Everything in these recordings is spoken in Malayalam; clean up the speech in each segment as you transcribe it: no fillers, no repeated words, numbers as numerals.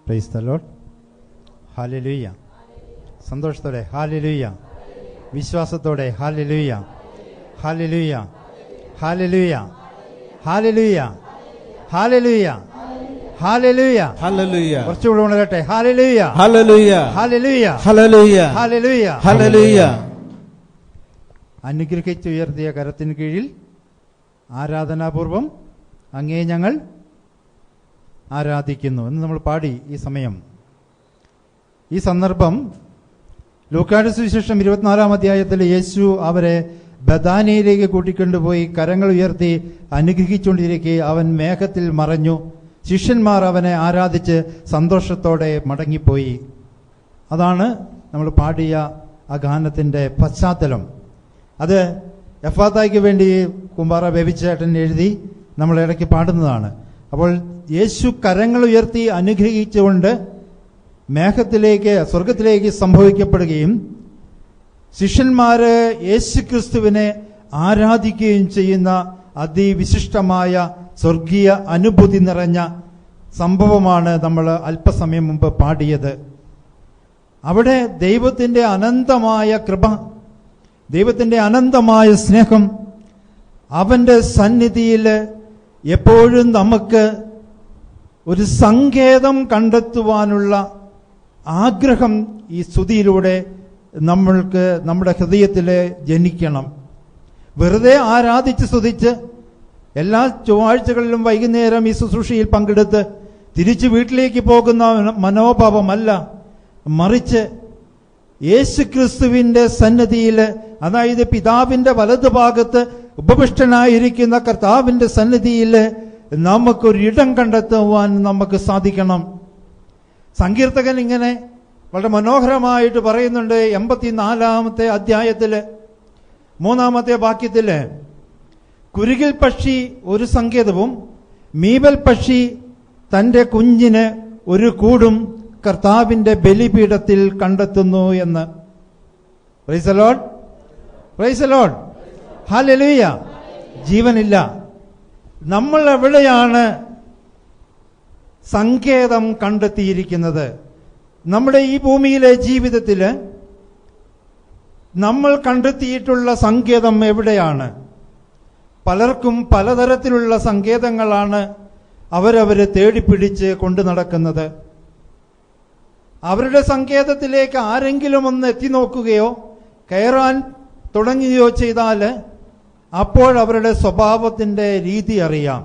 Price the Lord. ഹല്ലേലൂയ. സന്തോഷത്തോടെ ഹല്ലേലൂയ. വിശ്വാസത്തോടെ hallelujah. Hallelujah. Hallelujah. Hallelujah. Hallelujah. Hallelujah. Hallelujah. കുറച്ചുകൂടെ ഉണരട്ടെ. Hallelujah. Hallelujah. Hallelujah. Hallelujah. Hallelujah. Hallelujah. അനുഗ്രഹിച്ചുയർത്തിയ കരത്തിന് കീഴിൽ ആരാധനാപൂർവം അങ്ങേ ഞങ്ങൾ ആരാധിക്കുന്നു എന്ന് നമ്മൾ പാടി. ഈ സമയം, ഈ സന്ദർഭം ലൂക്കായുടെ സുവിശേഷം 24-ാം അധ്യായത്തിൽ യേശു അവരെ ബഥാനിയയിലേക്ക് കൂട്ടിക്കൊണ്ടുപോയി കരങ്ങൾ ഉയർത്തി അനുഗ്രഹിച്ചുകൊണ്ടിരിക്കെ അവൻ മേഘത്തിൽ മറഞ്ഞു. ശിഷ്യന്മാർ അവനെ ആരാധിച്ച് സന്തോഷത്തോടെ മടങ്ങിപ്പോയി. അതാണ് നമ്മൾ പാടിയ ആ ഗാനത്തിൻ്റെ പശ്ചാത്തലം. അത് എഫാത്തായ്ക്ക് വേണ്ടി കുമ്പാറ ബേബിച്ചേട്ടൻ എഴുതി നമ്മൾ ഇടയ്ക്ക് പാടുന്നതാണ്. അപ്പോൾ യേശു കരങ്ങൾ ഉയർത്തി അനുഗ്രഹിച്ചുകൊണ്ട് മേഘത്തിലേക്ക്, സ്വർഗത്തിലേക്ക് സംഭവിക്കപ്പെടുകയും ശിഷ്യന്മാര് യേശുക്രിസ്തുവിനെ ആരാധിക്കുകയും ചെയ്യുന്ന അതിവിശിഷ്ടമായ സ്വർഗീയ അനുഭൂതി നിറഞ്ഞ സംഭവമാണ് നമ്മൾ അല്പസമയം മുമ്പ് പാടിയത്. അവിടെ ദൈവത്തിൻ്റെ അനന്തമായ കൃപ, ദൈവത്തിൻ്റെ അനന്തമായ സ്നേഹം, അവൻ്റെ സന്നിധിയിൽ എപ്പോഴും നമുക്ക് ഒരു സങ്കേതം കണ്ടെത്തുവാനുള്ള ആഗ്രഹം ഈ സ്തുതിയിലൂടെ നമ്മൾക്ക് നമ്മുടെ ഹൃദയത്തിൽ ജനിക്കണം. വെറുതെ ആരാധിച്ച് സ്തുതിച്ച് എല്ലാ ചൊവ്വാഴ്ചകളിലും വൈകുന്നേരം ഈ ശുശ്രൂഷയിൽ പങ്കെടുത്ത് തിരിച്ച് വീട്ടിലേക്ക് പോകുന്ന മനോഭാവമല്ല, മറിച്ച് യേശുക്രിസ്തുവിന്റെ സന്നിധിയിൽ, അതായത് പിതാവിന്റെ വലതുഭാഗത്ത് ഉപവിഷ്ടനായിരിക്കുന്ന കർത്താവിന്റെ സന്നിധിയിൽ നമുക്കൊരിടം കണ്ടെത്തുവാൻ നമുക്ക് സാധിക്കണം. സങ്കീർത്തകൻ ഇങ്ങനെ വളരെ മനോഹരമായിട്ട് പറയുന്നുണ്ട്. 84-ാമത്തെ അധ്യായത്തില് 3-ാമത്തെ വാക്യത്തില്, കുരുകിൽ പക്ഷി ഒരു സങ്കേതവും മീബൽ പക്ഷി തന്റെ കുഞ്ഞിന് ഒരു കൂടും കർത്താവിന്റെ ബലിപീഠത്തിൽ കണ്ടെത്തുന്നു എന്ന്. Praise the Lord. Praise the Lord. Hallelujah. ജീവനില്ല. നമ്മൾ എവിടെയാണ് സങ്കേതം കണ്ടെത്തിയിരിക്കുന്നത്? നമ്മുടെ ഈ ഭൂമിയിലെ ജീവിതത്തിൽ നമ്മൾ കണ്ടെത്തിയിട്ടുള്ള സങ്കേതം എവിടെയാണ്? പലർക്കും പലതരത്തിലുള്ള സങ്കേതങ്ങളാണ് അവരവരെ തേടിപ്പിടിച്ച് കൊണ്ടു നടക്കുന്നത്. അവരുടെ സങ്കേതത്തിലേക്ക് ആരെങ്കിലും ഒന്ന് എത്തി നോക്കുകയോ കയറാൻ തുടങ്ങുകയോ ചെയ്താൽ അപ്പോഴവരുടെ സ്വഭാവത്തിൻ്റെ രീതി അറിയാം.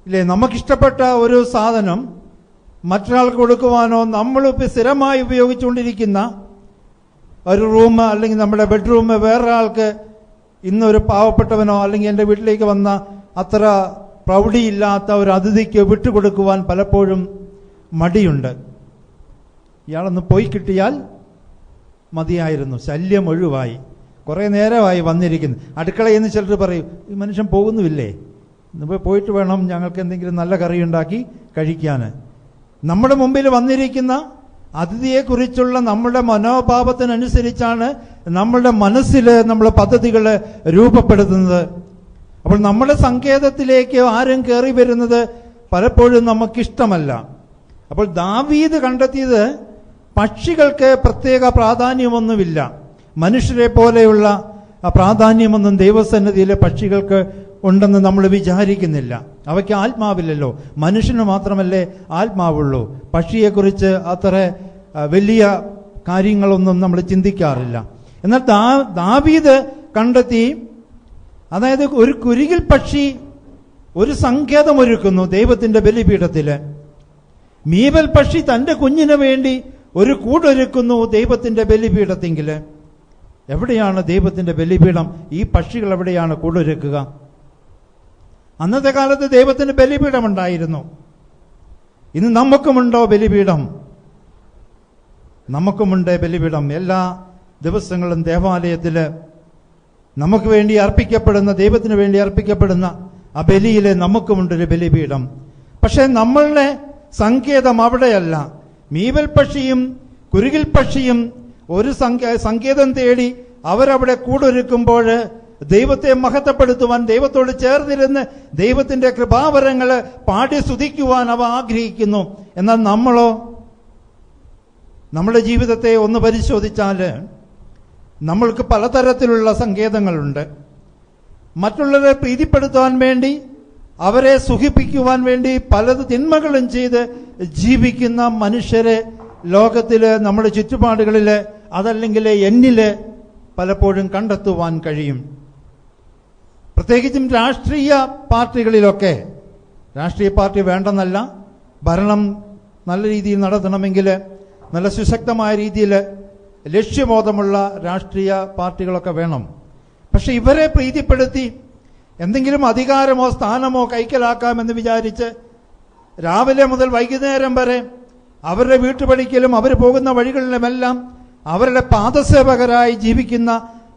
ഇല്ലേ, നമുക്കിഷ്ടപ്പെട്ട ഒരു സാധനം മറ്റൊരാൾക്ക് കൊടുക്കുവാനോ, നമ്മളിപ്പോൾ സ്ഥിരമായി ഉപയോഗിച്ചുകൊണ്ടിരിക്കുന്ന ഒരു റൂം അല്ലെങ്കിൽ നമ്മുടെ ബെഡ്റൂം വേറൊരാൾക്ക്, ഇന്നൊരു പാവപ്പെട്ടവനോ അല്ലെങ്കിൽ എൻ്റെ വീട്ടിലേക്ക് വന്ന അത്ര പ്രൗഢിയില്ലാത്ത ഒരു അതിഥിക്ക് വിട്ടുകൊടുക്കുവാൻ പലപ്പോഴും മടിയുണ്ട്. ഇയാളൊന്ന് പോയി കിട്ടിയാൽ മതിയായിരുന്നു, ശല്യം ഒഴിവായി, കുറേ നേരമായി വന്നിരിക്കുന്നു. അടുക്കളയിൽ നിന്ന് ചിലർ പറയും, ഈ മനുഷ്യൻ പോകുന്നുമില്ലേ, ഇന്ന് പോയിട്ട് വേണം ഞങ്ങൾക്ക് എന്തെങ്കിലും നല്ല കറി ഉണ്ടാക്കി കഴിക്കാൻ. നമ്മുടെ മുമ്പിൽ വന്നിരിക്കുന്ന അതിഥിയെക്കുറിച്ചുള്ള നമ്മുടെ മനോഭാവത്തിനനുസരിച്ചാണ് നമ്മുടെ മനസ്സിൽ നമ്മൾ പദ്ധതികൾ രൂപപ്പെടുത്തുന്നത്. അപ്പോൾ നമ്മുടെ സങ്കേതത്തിലേക്ക് ആരും കയറി വരുന്നത് പലപ്പോഴും നമുക്കിഷ്ടമല്ല. അപ്പോൾ ദാവീദ് കണ്ടെത്തിയത് പക്ഷികൾക്ക് പ്രത്യേക പ്രാധാന്യമൊന്നുമില്ല. മനുഷ്യരെ പോലെയുള്ള പ്രാധാന്യമൊന്നും ദൈവസന്നിധിയിലെ പക്ഷികൾക്ക് ഉണ്ടെന്ന് നമ്മൾ വിചാരിക്കുന്നില്ല. അവയ്ക്ക് ആത്മാവില്ലല്ലോ. മനുഷ്യന് മാത്രമല്ലേ ആത്മാവുള്ളൂ. പക്ഷിയെക്കുറിച്ച് അത്ര വലിയ കാര്യങ്ങളൊന്നും നമ്മൾ ചിന്തിക്കാറില്ല. എന്നാൽ ദാവീദ് കണ്ടെത്തി, അതായത് ഒരു കുരുകിൽ പക്ഷി ഒരു സങ്കേതമൊരുക്കുന്നു ദൈവത്തിന്റെ ബലിപീഠത്തിൽ. മീബൽ പക്ഷി തന്റെ കുഞ്ഞിന് വേണ്ടി ഒരു കൂടൊരുക്കുന്നു ദൈവത്തിന്റെ ബലിപീഠത്തെങ്കിൽ. എവിടെയാണ് ദൈവത്തിന്റെ ബലിപീഠം? ഈ പക്ഷികൾ എവിടെയാണ് കൂടൊരുക്കുക? അന്നത്തെ കാലത്ത് ദൈവത്തിന് ബലിപീഠമുണ്ടായിരുന്നു. ഇന്ന് നമുക്കുമുണ്ടോ ബലിപീഠം? നമുക്കുമുണ്ട് ബലിപീഠം. എല്ലാ ദിവസങ്ങളും ദേവാലയത്തിൽ നമുക്ക് വേണ്ടി അർപ്പിക്കപ്പെടുന്ന, ദൈവത്തിന് വേണ്ടി അർപ്പിക്കപ്പെടുന്ന ആ ബലിയിൽ നമുക്കുമുണ്ടൊരു ബലിപീഠം. പക്ഷെ നമ്മളുടെ സങ്കേതം അവിടെയല്ല. മീബൽ പക്ഷിയും കുരുകിൽ പക്ഷിയും ഒരു സങ്കേതം തേടി അവരവിടെ കൂടൊരുക്കുമ്പോൾ ദൈവത്തെ മഹത്വപ്പെടുത്തുവാൻ, ദൈവത്തോട് ചേർന്നിരുന്ന് ദൈവത്തിന്റെ കൃപാവരങ്ങൾ പാടി സ്തുതിക്കുവാൻ അവ ആഗ്രഹിക്കുന്നു. എന്നാൽ നമ്മളോ, നമ്മുടെ ജീവിതത്തെ ഒന്ന് പരിശോധിച്ചാൽ നമ്മൾക്ക് പലതരത്തിലുള്ള സങ്കേതങ്ങളുണ്ട്. മറ്റുള്ളവരെ പ്രീതിപ്പെടുത്താൻ വേണ്ടി, അവരെ സുഖിപ്പിക്കുവാൻ വേണ്ടി പലത് തിന്മകളും ചെയ്ത് ജീവിക്കുന്ന മനുഷ്യരെ ലോകത്തിൽ, നമ്മുടെ ചുറ്റുപാടുകളിൽ, അതല്ലെങ്കിൽ എന്നില് പലപ്പോഴും കണ്ടെത്തുവാൻ കഴിയും. പ്രത്യേകിച്ചും രാഷ്ട്രീയ പാർട്ടികളിലൊക്കെ. രാഷ്ട്രീയ പാർട്ടി വേണ്ടെന്നല്ല, ഭരണം നല്ല രീതിയിൽ നടത്തണമെങ്കിൽ നല്ല സുശക്തമായ രീതിയിൽ ലക്ഷ്യബോധമുള്ള രാഷ്ട്രീയ പാർട്ടികളൊക്കെ വേണം. പക്ഷെ ഇവരെ പ്രീതിപ്പെടുത്തി എന്തെങ്കിലും അധികാരമോ സ്ഥാനമോ കൈക്കലാക്കാമെന്ന് വിചാരിച്ച് രാവിലെ മുതൽ വൈകുന്നേരം വരെ അവരുടെ വീട്ടുപടിക്കലും അവർ പോകുന്ന വഴികളിലുമെല്ലാം അവരുടെ പാദസേവകരായി ജീവിക്കുന്ന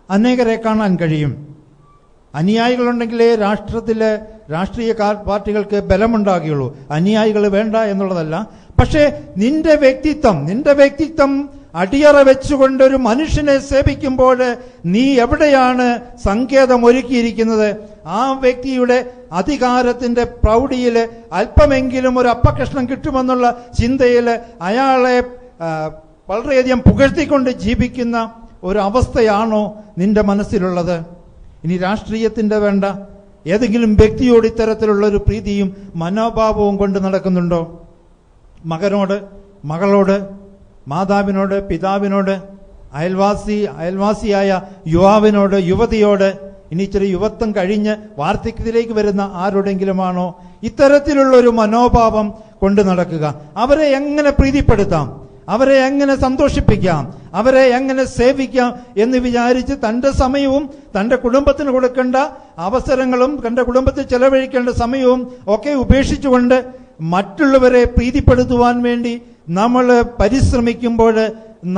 അനേകരെ കാണാൻ കഴിയും. അനുയായികളുണ്ടെങ്കിലേ രാഷ്ട്രത്തിലെ രാഷ്ട്രീയ പാർട്ടികൾക്ക് ബലമുണ്ടാകുകയുള്ളൂ. അനുയായികൾ വേണ്ട എന്നുള്ളതല്ല. പക്ഷേ നിന്റെ വ്യക്തിത്വം അടിയറ വെച്ചുകൊണ്ടൊരു മനുഷ്യനെ സേവിക്കുമ്പോൾ നീ എവിടെയാണ് സങ്കേതം ഒരുക്കിയിരിക്കുന്നത്? ആ വ്യക്തിയുടെ അധികാരത്തിന്റെ പ്രൗഢിയിൽ അല്പമെങ്കിലും ഒരു അപ്പകഷ്ണം കിട്ടുമെന്നുള്ള ചിന്തയിൽ അയാളെ വളരെയധികം പുകഴ്ത്തിക്കൊണ്ട് ജീവിക്കുന്ന ഒരു അവസ്ഥയാണോ നിന്റെ മനസ്സിലുള്ളത്? ഇനി രാഷ്ട്രീയത്തിന്റെ വേണ്ട, ഏതെങ്കിലും വ്യക്തിയോട് ഇത്തരത്തിലുള്ള ഒരു പ്രീതിയും മനോഭാവവും കൊണ്ട് നടക്കുന്നുണ്ടോ? മകനോട്, മകളോട്, മാതാവിനോട്, പിതാവിനോട്, അയൽവാസിയായ യുവാവിനോട്, യുവതിയോട്, ഇനി ഇച്ചിരി യുവത്വം കഴിഞ്ഞ് വാർദ്ധക്യത്തിലേക്ക് വരുന്ന ആരോടെങ്കിലുമാണോ ഇത്തരത്തിലുള്ള ഒരു മനോഭാവം കൊണ്ട് നടക്കുക? അവരെ എങ്ങനെ പ്രീതിപ്പെടുത്താം, അവരെ എങ്ങനെ സന്തോഷിപ്പിക്കാം, അവരെ എങ്ങനെ സേവിക്കാം എന്ന് വിചാരിച്ച് തന്റെ സമയവും തന്റെ കുടുംബത്തിന് കൊടുക്കേണ്ട അവസരങ്ങളും തന്റെ കുടുംബത്തിൽ ചെലവഴിക്കേണ്ട സമയവും ഒക്കെ ഉപേക്ഷിച്ചുകൊണ്ട് മറ്റുള്ളവരെ പ്രീതിപ്പെടുത്തുവാൻ വേണ്ടി നമ്മൾ പരിശ്രമിക്കുമ്പോൾ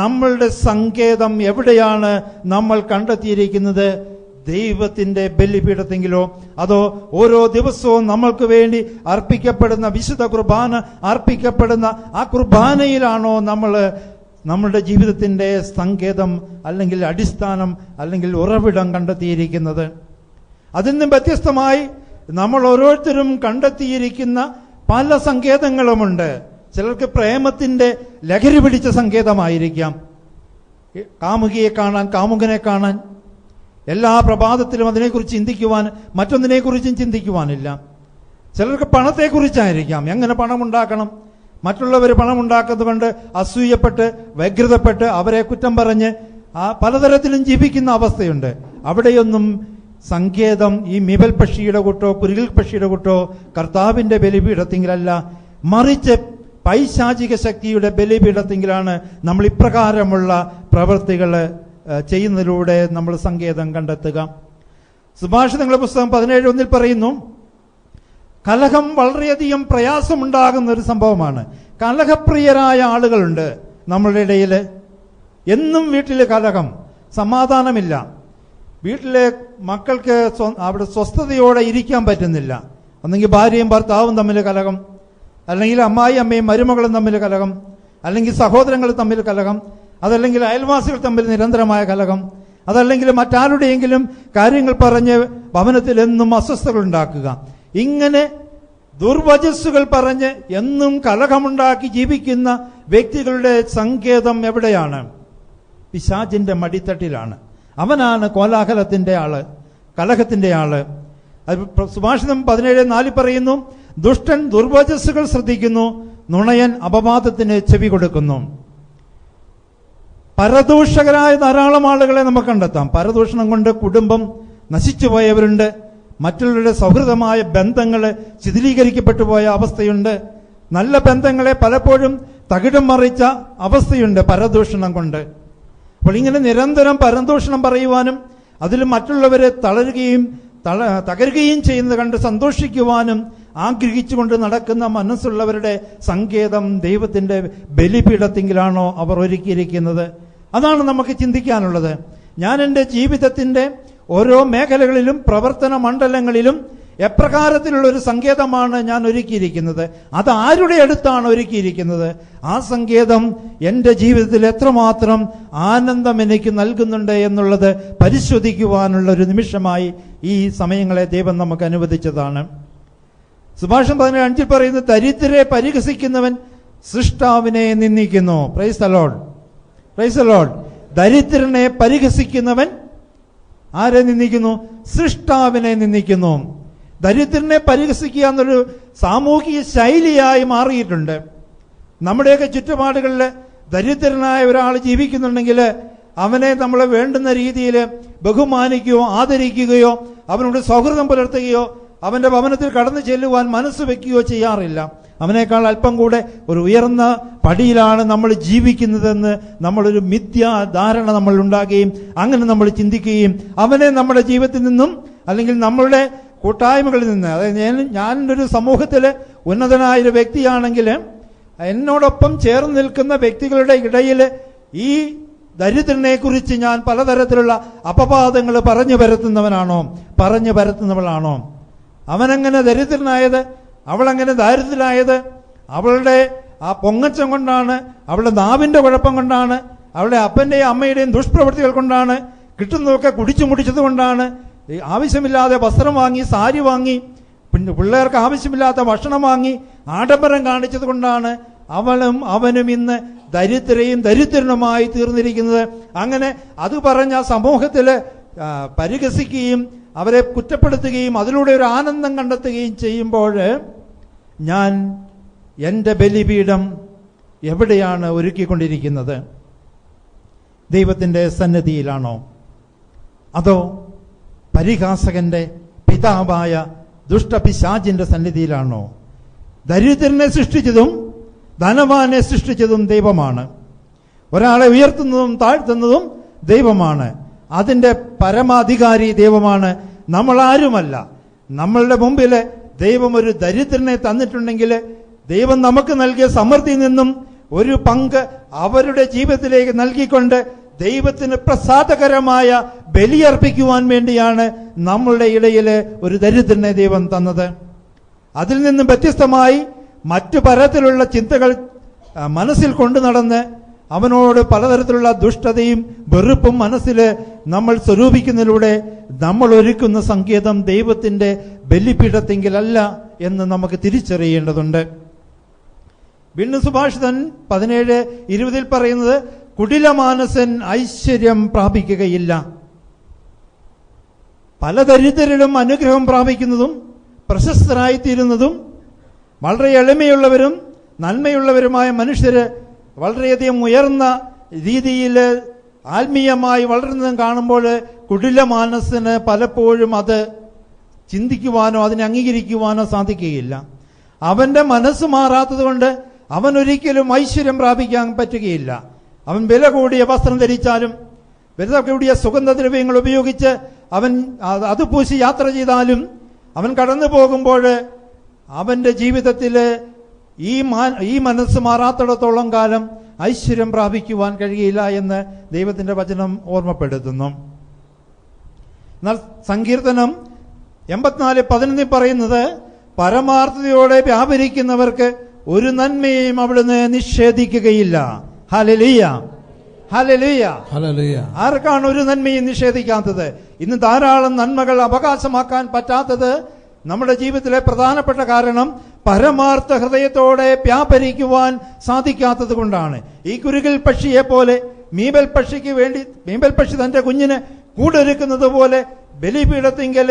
നമ്മളുടെ സങ്കേതം എവിടെയാണ് നമ്മൾ കണ്ടെത്തിയിരിക്കുന്നത്? ദൈവത്തിന്റെ ബലിപീഠത്തെങ്കിലോ അതോ ഓരോ ദിവസവും നമ്മൾക്ക് വേണ്ടി അർപ്പിക്കപ്പെടുന്ന വിശുദ്ധ കുർബാന അർപ്പിക്കപ്പെടുന്ന ആ കുർബാനയിലാണോ നമ്മൾ നമ്മളുടെ ജീവിതത്തിന്റെ സങ്കേതം അല്ലെങ്കിൽ അടിസ്ഥാനം അല്ലെങ്കിൽ ഉറവിടം കണ്ടെത്തിയിരിക്കുന്നത്? അതിൽ നിന്നും വ്യത്യസ്തമായി നമ്മൾ ഓരോരുത്തരും കണ്ടെത്തിയിരിക്കുന്ന പല സങ്കേതങ്ങളുമുണ്ട്. ചിലർക്ക് പ്രേമത്തിന്റെ ലഹരി പിടിച്ച സങ്കേതമായിരിക്കാം. കാമുകിയെ കാണാൻ, കാമുകനെ കാണാൻ, എല്ലാ പ്രഭാതത്തിലും അതിനെക്കുറിച്ച് ചിന്തിക്കുവാൻ, മറ്റൊന്നിനെക്കുറിച്ചും ചിന്തിക്കുവാനില്ല. ചിലർക്ക് പണത്തെക്കുറിച്ചായിരിക്കാം, എങ്ങനെ പണമുണ്ടാക്കണം, മറ്റുള്ളവർ പണമുണ്ടാക്കുന്നതുകൊണ്ട് അസൂയപ്പെട്ട് വ്യഗ്രതപ്പെട്ട് അവരെ കുറ്റം പറഞ്ഞ് പലതരത്തിലും ജീവിക്കുന്ന അവസ്ഥയുണ്ട്. അവിടെയൊന്നും സങ്കേതം ഈ മിവൽ പക്ഷിയുടെ കൂട്ടോ കുരുകിൽ പക്ഷിയുടെ കൂട്ടോ കർത്താവിന്റെ ബലിപീഠത്തിങ്കിലല്ല, മറിച്ച് പൈശാചിക ശക്തിയുടെ ബലിപീഠത്തിങ്കിലാണ് നമ്മൾ ഇപ്രകാരമുള്ള പ്രവൃത്തികൾ ചെയ്യുന്നതിലൂടെ നമ്മൾ സങ്കേതം കണ്ടെത്തുക. സുഭാഷിതങ്ങളുടെ പുസ്തകം 17:1 പറയുന്നു, കലഹം വളരെയധികം പ്രയാസമുണ്ടാകുന്ന ഒരു സംഭവമാണ്. കലഹപ്രിയരായ ആളുകളുണ്ട് നമ്മളുടെ ഇടയിൽ. എന്നും വീട്ടിൽ കലഹം, സമാധാനമില്ല. വീട്ടിലെ മക്കൾക്ക് അവിടെ സ്വസ്ഥതയോടെ ഇരിക്കാൻ പറ്റുന്നില്ല. ഒന്നെങ്കിൽ ഭാര്യയും ഭർത്താവും തമ്മിൽ കലഹം, അല്ലെങ്കിൽ അമ്മായി അമ്മയും മരുമകളും തമ്മിൽ കലഹം, അല്ലെങ്കിൽ സഹോദരങ്ങൾ തമ്മിൽ കലഹം, അതല്ലെങ്കിൽ അയൽവാസികൾ തമ്മിൽ നിരന്തരമായ കലഹം, അതല്ലെങ്കിൽ മറ്റാരുടെയെങ്കിലും കാര്യങ്ങൾ പറഞ്ഞ് ഭവനത്തിൽ എന്നും അസ്വസ്ഥതകൾ ഉണ്ടാക്കുക. ഇങ്ങനെ ദുർവചസ്സുകൾ പറഞ്ഞ് എന്നും കലഹമുണ്ടാക്കി ജീവിക്കുന്ന വ്യക്തികളുടെ സങ്കേതം എവിടെയാണ്? പിശാചിന്റെ മടിത്തട്ടിലാണ്. അവനാണ് കോലാഹലത്തിന്റെ ആള്, കലഹത്തിന്റെ ആള്. സുഭാഷിതം 17:4 പറയുന്നു, ദുഷ്ടൻ ദുർവചസ്സുകൾ ശ്രദ്ധിക്കുന്നു, നുണയൻ അപവാദത്തിന് ചെവി കൊടുക്കുന്നു. പരദൂഷകരായ ധാരാളം ആളുകളെ നമുക്ക് കണ്ടെത്താം. പരദൂഷണം കൊണ്ട് കുടുംബം നശിച്ചുപോയവരുണ്ട്. മറ്റുള്ളവരുടെ സൗഹൃദമായ ബന്ധങ്ങൾ ശിഥിലീകരിക്കപ്പെട്ടു പോയ അവസ്ഥയുണ്ട്. നല്ല ബന്ധങ്ങളെ പലപ്പോഴും തകിടം മറിച്ച അവസ്ഥയുണ്ട് പരദൂഷണം കൊണ്ട്. അപ്പോൾ ഇങ്ങനെ നിരന്തരം പരദൂഷണം പറയുവാനും അതിൽ മറ്റുള്ളവരെ തകരുകയും ചെയ്യുന്നത് കണ്ട് സന്തോഷിക്കുവാനും ആഗ്രഹിച്ചുകൊണ്ട് നടക്കുന്ന മനസ്സുള്ളവരുടെ സങ്കേതം ദൈവത്തിന്റെ ബലിപീഠത്തിങ്കിലാണോ അവർ ഒരുക്കിയിരിക്കുന്നത്? അതാണ് നമുക്ക് ചിന്തിക്കാനുള്ളത്. ഞാൻ എൻ്റെ ജീവിതത്തിന്റെ ഓരോ മേഖലകളിലും പ്രവർത്തന മണ്ഡലങ്ങളിലും എപ്രകാരത്തിലുള്ള ഒരു സങ്കേതമാണ് ഞാൻ ഒരുക്കിയിരിക്കുന്നത്, അത് ആരുടെ അടുത്താണ് ഒരുക്കിയിരിക്കുന്നത്, ആ സങ്കേതം എൻ്റെ ജീവിതത്തിൽ എത്രമാത്രം ആനന്ദം എനിക്ക് നൽകുന്നുണ്ട് എന്നുള്ളത് പരിശോധിക്കുവാനുള്ള ഒരു നിമിഷമായി ഈ സമയങ്ങളെ ദൈവം നമുക്ക് അനുവദിച്ചതാണ്. സുഭാഷിതം 17:5 പറയുന്നത്, ദരിദ്രരെ പരിഹസിക്കുന്നവൻ സൃഷ്ടാവിനെ നിന്ദിക്കുന്നു. Praise the Lord, praise the Lord. ദരിദ്രനെ പരിഹസിക്കുന്നവൻ ആരെ നിന്ദിക്കുന്നു? സൃഷ്ടാവിനെ നിന്ദിക്കുന്നു. ദരിദ്രനെ പരിഹസിക്കുക എന്നൊരു സാമൂഹിക ശൈലിയായി മാറിയിട്ടുണ്ട്. നമ്മുടെയൊക്കെ ചുറ്റുപാടുകളിൽ ദരിദ്രനായ ഒരാൾ ജീവിക്കുന്നുണ്ടെങ്കിൽ അവനെ നമ്മൾ വേണ്ടുന്ന രീതിയിൽ ബഹുമാനിക്കുകയോ ആദരിക്കുകയോ അവനോട് സൗഹൃദം പുലർത്തുകയോ അവന്റെ ഭവനത്തിൽ കടന്നു ചെല്ലുവാൻ മനസ്സ് വെക്കുകയോ ചെയ്യാറില്ല. അവനേക്കാൾ അല്പം കൂടെ ഒരു ഉയർന്ന പടിയിലാണ് നമ്മൾ ജീവിക്കുന്നതെന്ന് നമ്മളൊരു മിഥ്യാധാരണ നമ്മൾ ഉണ്ടാക്കുകയും അങ്ങനെ നമ്മൾ ചിന്തിക്കുകയും അവനെ നമ്മുടെ ജീവിതത്തിൽ നിന്നും അല്ലെങ്കിൽ നമ്മളുടെ കൂട്ടായ്മകളിൽ നിന്ന്, അതായത് ഞാനൊരു സമൂഹത്തിൽ ഉന്നതനായൊരു വ്യക്തിയാണെങ്കിൽ എന്നോടൊപ്പം ചേർന്ന് നിൽക്കുന്ന വ്യക്തികളുടെ ഇടയിൽ ഈ ദരിദ്രനെ കുറിച്ച് ഞാൻ പലതരത്തിലുള്ള അപവാദങ്ങൾ പറഞ്ഞു പരത്തുന്നവളാണോ? അവനങ്ങനെ ദരിദ്രനായത്, അവളങ്ങനെ ദാരിദ്ര്യനായത് അവളുടെ ആ പൊങ്ങച്ചം കൊണ്ടാണ്, അവളുടെ നാവിന്റെ കുഴപ്പം കൊണ്ടാണ്, അവളുടെ അപ്പന്റെയും അമ്മയുടെയും ദുഷ്പ്രവൃത്തികൾ കൊണ്ടാണ്, കിട്ടുന്നതൊക്കെ കുടിച്ചു മുടിച്ചത് കൊണ്ടാണ്, ആവശ്യമില്ലാതെ വസ്ത്രം വാങ്ങി, സാരി വാങ്ങി, പിന്നെ പിള്ളേർക്ക് ആവശ്യമില്ലാത്ത ഭക്ഷണം വാങ്ങി, ആഡംബരം കാണിച്ചത് കൊണ്ടാണ് അവനും ഇന്ന് ദരിദ്രനുമായി തീർന്നിരിക്കുന്നത്. അങ്ങനെ അത് പറഞ്ഞ സമൂഹത്തിൽ പരിഹസിക്കുകയും അവരെ കുറ്റപ്പെടുത്തുകയും അതിലൂടെ ഒരു ആനന്ദം കണ്ടെത്തുകയും ചെയ്യുമ്പോൾ ഞാൻ എൻ്റെ ബലിപീഠം എവിടെയാണ് ഒരുക്കിക്കൊണ്ടിരിക്കുന്നത്? ദൈവത്തിൻ്റെ സന്നിധിയിലാണോ? അതോ പരിഹാസകന്റെ പിതാവായ ദുഷ്ടപിശാചിന്റെ സന്നിധിയിലാണോ? ദരിദ്രനെ സൃഷ്ടിച്ചതും ധനവാനെ സൃഷ്ടിച്ചതും ദൈവമാണ്. ഒരാളെ ഉയർത്തുന്നതും താഴ്ത്തുന്നതും ദൈവമാണ്. അതിന്റെ പരമാധികാരി ദൈവമാണ്, നമ്മളാരുമല്ല. നമ്മളുടെ മുമ്പിൽ ദൈവം ഒരു ദരിദ്രനെ തന്നിട്ടുണ്ടെങ്കിൽ ദൈവം നമുക്ക് നൽകിയ സമൃദ്ധിയിൽ നിന്നും ഒരു പങ്ക് അവരുടെ ജീവിതത്തിലേക്ക് നൽകിക്കൊണ്ട് ദൈവത്തിന് പ്രസാദകരമായ ബലിയർപ്പിക്കുവാൻ വേണ്ടിയാണ് നമ്മളുടെ ഇടയിൽ ഒരു ദരിദ്രനെ ദൈവം തന്നത്. അതിൽ നിന്നും വ്യത്യസ്തമായി മറ്റു പലതരത്തിലുള്ള ചിന്തകൾ മനസ്സിൽ കൊണ്ടു നടന്ന് അവനോട് പലതരത്തിലുള്ള ദുഷ്ടതയും വെറുപ്പും മനസ്സിൽ നമ്മൾ സ്വരൂപിക്കുന്നതിലൂടെ നമ്മൾ ഒരുക്കുന്ന സങ്കേതം ദൈവത്തിന്റെ ബലിപീഠത്തെങ്കിലല്ല എന്ന് നമുക്ക് തിരിച്ചറിയേണ്ടതുണ്ട്. വീണ്ടും സുഭാഷിതൻ 17:20 പറയുന്നത്, കുടിലമാനസൻ ഐശ്വര്യം പ്രാപിക്കുകയില്ല. പല ദരിദ്രരും അനുഗ്രഹം പ്രാപിക്കുന്നതും പ്രശസ്തരായിത്തീരുന്നതും വളരെ എളിമയുള്ളവരും നന്മയുള്ളവരുമായ മനുഷ്യര് വളരെയധികം ഉയർന്ന രീതിയിൽ ആത്മീയമായി വളരുന്നതും കാണുമ്പോൾ കുടിലമാനസന് പലപ്പോഴും അത് ചിന്തിക്കുവാനോ അതിനെ അംഗീകരിക്കുവാനോ സാധിക്കുകയില്ല. അവന്റെ മനസ്സ് മാറാത്തത് കൊണ്ട് അവൻ ഒരിക്കലും ഐശ്വര്യം പ്രാപിക്കാൻ പറ്റുകയില്ല. അവൻ വില കൂടിയ വസ്ത്രം ധരിച്ചാലും വില കൂടിയ സുഗന്ധദ്രവ്യങ്ങൾ ഉപയോഗിച്ച് അവൻ അത് പൂശി യാത്ര ചെയ്താലും അവൻ കടന്നു പോകുമ്പോൾ അവന്റെ ജീവിതത്തിൽ ഈ മനസ്സ് മാറാത്തിടത്തോളം കാലം ഐശ്വര്യം പ്രാപിക്കുവാൻ കഴിയില്ല എന്ന് ദൈവത്തിന്റെ വചനം ഓർമ്മപ്പെടുത്തുന്നു. എന്നാൽ സങ്കീർത്തനം 84:11 പറയുന്നത്, പരമാർത്ഥതയോടെ വ്യാപരിക്കുന്നവർക്ക് ഒരു നന്മയും അവിടുന്ന് നിഷേധിക്കുകയില്ല. Hallelujah, hallelujah, hallelujah. ആർക്കാണ് ഒരു നന്മയും നിഷേധിക്കാത്തത്? ഇന്ന് ധാരാളം നന്മകൾ അവകാശമാക്കാൻ പറ്റാത്തത് നമ്മുടെ ജീവിതത്തിലെ പ്രധാനപ്പെട്ട കാരണം പരമാർത്ഥ ഹൃദയത്തോടെ വ്യാപരിക്കുവാൻ സാധിക്കാത്തത് കൊണ്ടാണ്. ഈ കുരുകിൽ പക്ഷിയെ പോലെ മീബൽ പക്ഷി തന്റെ കുഞ്ഞിന് കൂടൊരുക്കുന്നത് പോലെ ബലിപീഠത്തിങ്കൽ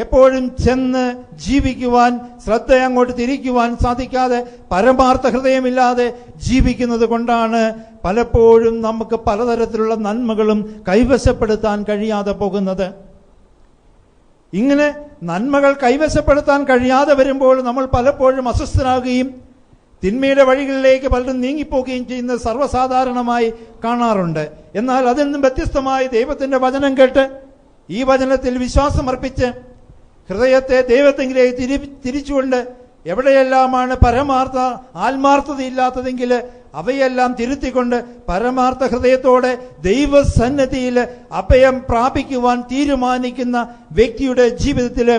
എപ്പോഴും ചെന്ന് ജീവിക്കുവാൻ, ശ്രദ്ധ അങ്ങോട്ട് തിരിക്കുവാൻ സാധിക്കാതെ പരമാർത്ഥ ഹൃദയമില്ലാതെ ജീവിക്കുന്നത് കൊണ്ടാണ് പലപ്പോഴും നമുക്ക് പലതരത്തിലുള്ള നന്മകളും കൈവശപ്പെടുത്താൻ കഴിയാതെ പോകുന്നത്. ഇങ്ങനെ നന്മകൾ കൈവശപ്പെടുത്താൻ കഴിയാതെ വരുമ്പോൾ നമ്മൾ പലപ്പോഴും അസ്വസ്ഥരാകുകയും തിന്മയുടെ വഴികളിലേക്ക് പലരും നീങ്ങിപ്പോവുകയും ചെയ്യുന്നത് സർവ്വസാധാരണമായി കാണാറുണ്ട്. എന്നാൽ അതിൽ നിന്നും വ്യത്യസ്തമായി ദൈവത്തിന്റെ വചനം കേട്ട് ഈ വചനത്തിൽ വിശ്വാസമർപ്പിച്ച് ഹൃദയത്തെ ദൈവത്തിലേക്ക് തിരിച്ചുകൊണ്ട് എവിടെയെല്ലാമാണ് ആത്മാർത്ഥതയില്ലാത്തതെങ്കിൽ അവയെല്ലാം തിരുത്തിക്കൊണ്ട് പരമാർത്ഥ ഹൃദയത്തോടെ ദൈവസന്നിധിയിൽ അഭയം പ്രാപിക്കുവാൻ തീരുമാനിക്കുന്ന വ്യക്തിയുടെ ജീവിതത്തിൽ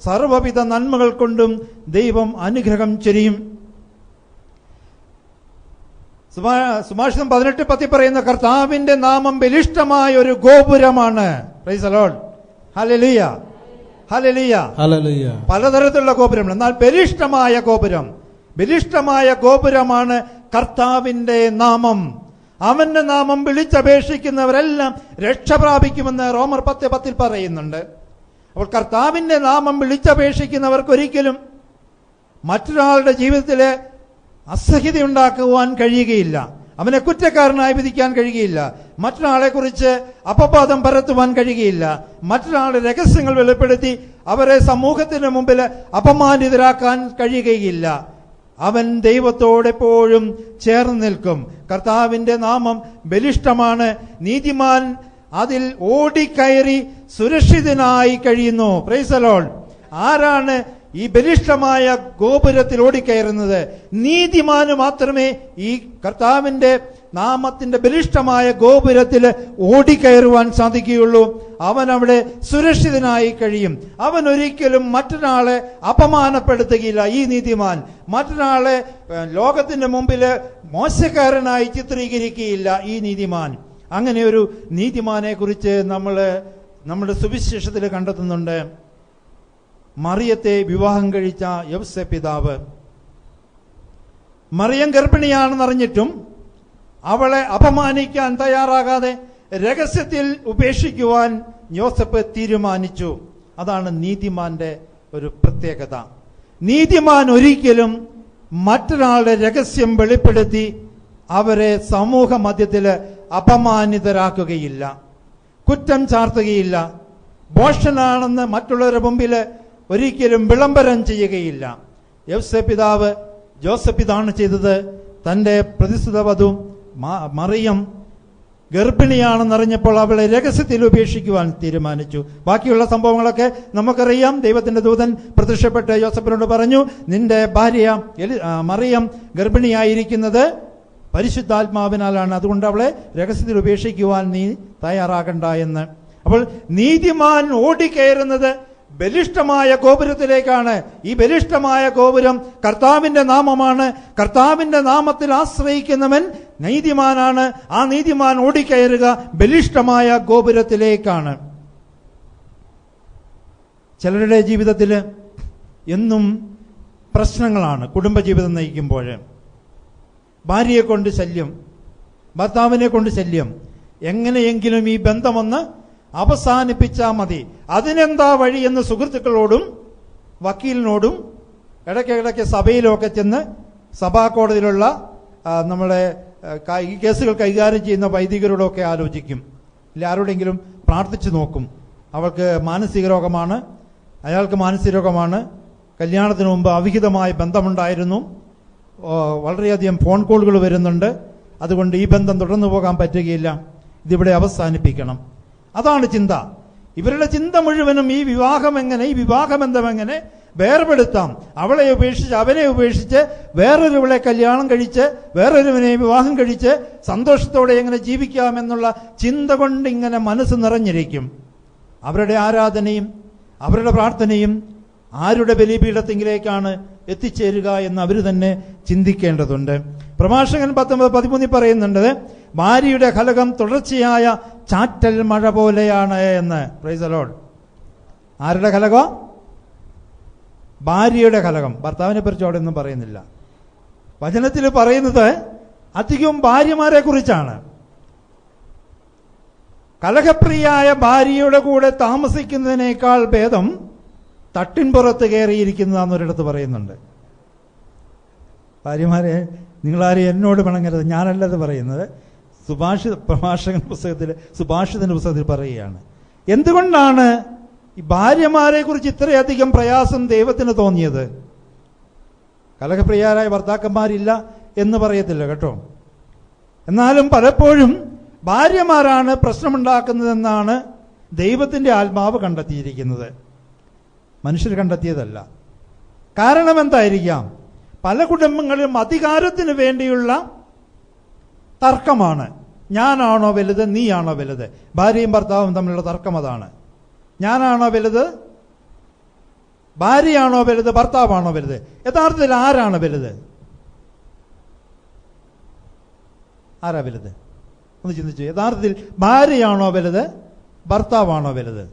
സർവ്വവിധ നന്മകൾ കൊണ്ടും ദൈവം അനുഗ്രഹം ചൊരിയും. സുഭാഷിതം 18:10 പറയുന്ന കർത്താവിന്റെ നാമം ബലിഷ്ഠമായ ഒരു ഗോപുരമാണ്. Praise the Lord. Hallelujah, hallelujah, hallelujah. പലതരത്തിലുള്ള ഗോപുരങ്ങൾ, എന്നാൽ ബലിഷ്ഠമായ ഗോപുരമാണ് കർത്താവിന്റെ നാമം. അവന്റെ നാമം വിളിച്ചപേക്ഷിക്കുന്നവരെല്ലാം രക്ഷ പ്രാപിക്കുമെന്ന് റോമർ 10:10 പറയുന്നുണ്ട്. അപ്പോൾ കർത്താവിന്റെ നാമം വിളിച്ചപേക്ഷിക്കുന്നവർക്കൊരിക്കലും മറ്റൊരാളുടെ ജീവിതത്തിലെ അസഹ്യത ഉണ്ടാക്കുവാൻ കഴിയുകയില്ല. അവനെ കുറ്റക്കാരനായി വിധിക്കാൻ കഴിയുകയില്ല. മറ്റൊരാളെ കുറിച്ച് അപവാദം പരത്തുവാൻ കഴിയുകയില്ല. മറ്റൊരാളുടെ രഹസ്യങ്ങൾ വെളിപ്പെടുത്തി അവരെ സമൂഹത്തിന് മുമ്പിൽ അപമാനിതരാക്കാൻ കഴിയുകയില്ല. അവൻ ദൈവത്തോടെപ്പോഴും ചേർന്ന് നിൽക്കും. കർത്താവിന്റെ നാമം ബലിഷ്ഠമാണ്. നീതിമാൻ അതിൽ ഓടിക്കയറി സുരക്ഷിതനായി കഴിയുന്നു. Price the Lord. ആരാണ് ഈ ബലിഷ്ഠമായ ഗോപുരത്തിൽ ഓടിക്കയറുന്നത്? നീതിമാന് മാത്രമേ ഈ കർത്താവിന്റെ നാമത്തിന്റെ ബലിഷ്ഠമായ ഗോപുരത്തിൽ ഓടിക്കയറുവാൻ സാധിക്കുകയുള്ളൂ. അവൻ അവിടെ സുരക്ഷിതനായി കഴിയും. അവൻ ഒരിക്കലും മറ്റൊരാളെ അപമാനപ്പെടുത്തുകയില്ല. ഈ നീതിമാൻ മറ്റൊരാളെ ലോകത്തിന്റെ മുമ്പിൽ മോശക്കാരനായി ചിത്രീകരിക്കുകയില്ല. ഈ നീതിമാൻ, അങ്ങനെ ഒരു നീതിമാനെ കുറിച്ച് നമ്മുടെ സുവിശേഷത്തിൽ കണ്ടെത്തുന്നുണ്ട്. മറിയത്തെ വിവാഹം കഴിച്ച യോസേപ്പ് പിതാവ്, മറിയം ഗർഭിണിയാണെന്നറിഞ്ഞിട്ടും അവളെ അപമാനിക്കാൻ തയ്യാറാകാതെ രഹസ്യത്തിൽ ഉപേക്ഷിക്കുവാൻ യോസേപ്പ് തീരുമാനിച്ചു. അതാണ് നീതിമാന്റെ ഒരു പ്രത്യേകത. നീതിമാൻ ഒരിക്കലും മറ്റൊരാളുടെ രഹസ്യം വെളിപ്പെടുത്തി അവരെ സമൂഹ മധ്യത്തിൽ അപമാനിതരാക്കുകയില്ല, കുറ്റം ചാർത്തുകയില്ല, ഭോഷനാണെന്ന് മറ്റുള്ളവരുടെ മുമ്പിൽ ഒരിക്കലും വിളംബരം ചെയ്യുകയില്ല. യോസേപ്പ് പിതാവ്, ജോസഫ് ഇതാണ് ചെയ്തത്. തന്റെ പ്രതിസുത വധു മറിയം ഗർഭിണിയാണെന്നറിഞ്ഞപ്പോൾ അവളെ രഹസ്യത്തിൽ ഉപേക്ഷിക്കുവാൻ തീരുമാനിച്ചു. ബാക്കിയുള്ള സംഭവങ്ങളൊക്കെ നമുക്കറിയാം. ദൈവത്തിന്റെ ദൂതൻ പ്രത്യക്ഷപ്പെട്ട് യോസഫിനോട് പറഞ്ഞു, നിന്റെ ഭാര്യ മറിയം ഗർഭിണിയായിരിക്കുന്നത് പരിശുദ്ധാത്മാവിനാലാണ്, അതുകൊണ്ട് അവളെ രഹസ്യത്തിൽ ഉപേക്ഷിക്കുവാൻ നീ തയ്യാറാകണ്ട എന്ന്. അപ്പോൾ നീതിമാൻ ഓടിക്കയറുന്നത് ബലിഷ്ഠമായ ഗോപുരത്തിലേക്കാണ്. ഈ ബലിഷ്ഠമായ ഗോപുരം കർത്താവിന്റെ നാമമാണ്. കർത്താവിന്റെ നാമത്തിൽ ആശ്രയിക്കുന്നവൻ നീതിമാനാണ്. ആ നീതിമാൻ ഓടിക്കയറുക ബലിഷ്ഠമായ ഗോപുരത്തിലേക്കാണ്. ചിലരുടെ ജീവിതത്തിൽ എന്നും പ്രശ്നങ്ങളാണ്. കുടുംബജീവിതം നയിക്കുമ്പോൾ ഭാര്യയെ കൊണ്ട് ശല്യം, ഭർത്താവിനെ കൊണ്ട് ശല്യം. എങ്ങനെയെങ്കിലും ഈ ബന്ധമൊന്ന് അവസാനിപ്പിച്ചാൽ മതി. അതിനെന്താ വഴിയെന്ന് സുഹൃത്തുക്കളോടും വക്കീലിനോടും ഇടയ്ക്കിടയ്ക്ക് സഭയിലൊക്കെ ചെന്ന് സഭാ കോടതിയിലുള്ള നമ്മളെ ഈ കേസുകൾ കൈകാര്യം ചെയ്യുന്ന വൈദികരോടൊക്കെ ആലോചിക്കും. ഇല്ല, ആരോടെങ്കിലും പ്രാർത്ഥിച്ചു നോക്കും. അവൾക്ക് മാനസിക രോഗമാണ്, അയാൾക്ക് മാനസിക രോഗമാണ്, കല്യാണത്തിന് മുമ്പ് അവിഹിതമായ ബന്ധമുണ്ടായിരുന്നു, വളരെയധികം ഫോൺ കോളുകൾ വരുന്നുണ്ട്, അതുകൊണ്ട് ഈ ബന്ധം തുടർന്നു പോകാൻ പറ്റുകയില്ല, ഇതിവിടെ അവസാനിപ്പിക്കണം. അതാണ് ചിന്ത. ഇവരുടെ ചിന്ത മുഴുവനും ഈ വിവാഹബന്ധം എങ്ങനെ വേർപെടുത്താം, അവളെ ഉപേക്ഷിച്ച് അവനെ ഉപേക്ഷിച്ച് വേറൊരുവളെ കല്യാണം കഴിച്ച് വേറൊരുവനെ വിവാഹം കഴിച്ച് സന്തോഷത്തോടെ എങ്ങനെ ജീവിക്കാമെന്നുള്ള ചിന്ത കൊണ്ട് ഇങ്ങനെ മനസ്സ് നിറഞ്ഞിരിക്കും. അവരുടെ ആരാധനയും അവരുടെ പ്രാർത്ഥനയും ആരുടെ ബലിപീഠത്തിങ്കിലേക്കാണ് എത്തിച്ചേരുക എന്ന് അവർ തന്നെ ചിന്തിക്കേണ്ടതുണ്ട്. പ്രഭാഷകൻ 19:13 പറയുന്നുണ്ട്, ഭാര്യയുടെ കലഹം തുടർച്ചയായ ചാറ്റൽ മഴ പോലെയാണ് എന്ന്. Praise the Lord. ആരുടെ കലഹം? ഭാര്യയുടെ കലഹം. ഭർത്താവിനെ കുറിച്ച് അവിടെ ഒന്നും പറയുന്നില്ല. വചനത്തിൽ പറയുന്നത് അധികവും ഭാര്യമാരെ കുറിച്ചാണ്. കലഹപ്രിയായ ഭാര്യയുടെ കൂടെ താമസിക്കുന്നതിനേക്കാൾ ഭേദം തട്ടിൻപുറത്ത് കയറിയിരിക്കുന്നതാണെന്നൊരിടത്ത് പറയുന്നുണ്ട്. ഭാര്യമാരെ, നിങ്ങളാരും എന്നോട് പിണങ്ങരുത്, ഞാനല്ലത് പറയുന്നത്. സുഭാഷിതന്റെ പുസ്തകത്തിൽ പറയുകയാണ്. എന്തുകൊണ്ടാണ് ഈ ഭാര്യമാരെ കുറിച്ച് ഇത്രയധികം പ്രയാസം ദൈവത്തിന് തോന്നിയത്? കലഹപ്രിയരായ ഭർത്താക്കന്മാരില്ല എന്ന് പറയത്തില്ല കേട്ടോ. എന്നാലും പലപ്പോഴും ഭാര്യമാരാണ് പ്രശ്നമുണ്ടാക്കുന്നതെന്നാണ് ദൈവത്തിന്റെ ആത്മാവ് കണ്ടെത്തിയിരിക്കുന്നത്, മനുഷ്യർ കണ്ടെത്തിയതല്ല. കാരണം എന്തായിരിക്കാം? പല കുടുംബങ്ങളിലും അധികാരത്തിന് വേണ്ടിയുള്ള തർക്കമാണ്. ഞാനാണോ വലുത്, നീയാണോ വലുത്? ഭാര്യയും ഭർത്താവും തമ്മിലുള്ള തർക്കം അതാണ്. ഞാനാണോ വലുത്, ഭാര്യയാണോ വലുത്, ഭർത്താവാണോ വലുത്? യഥാർത്ഥത്തിൽ ആരാണ് വലുത്? ആരാ വലുത്? ഒന്ന് ചിന്തിച്ചു. യഥാർത്ഥത്തിൽ ഭാര്യയാണോ വലുത്, ഭർത്താവാണോ വലുത്?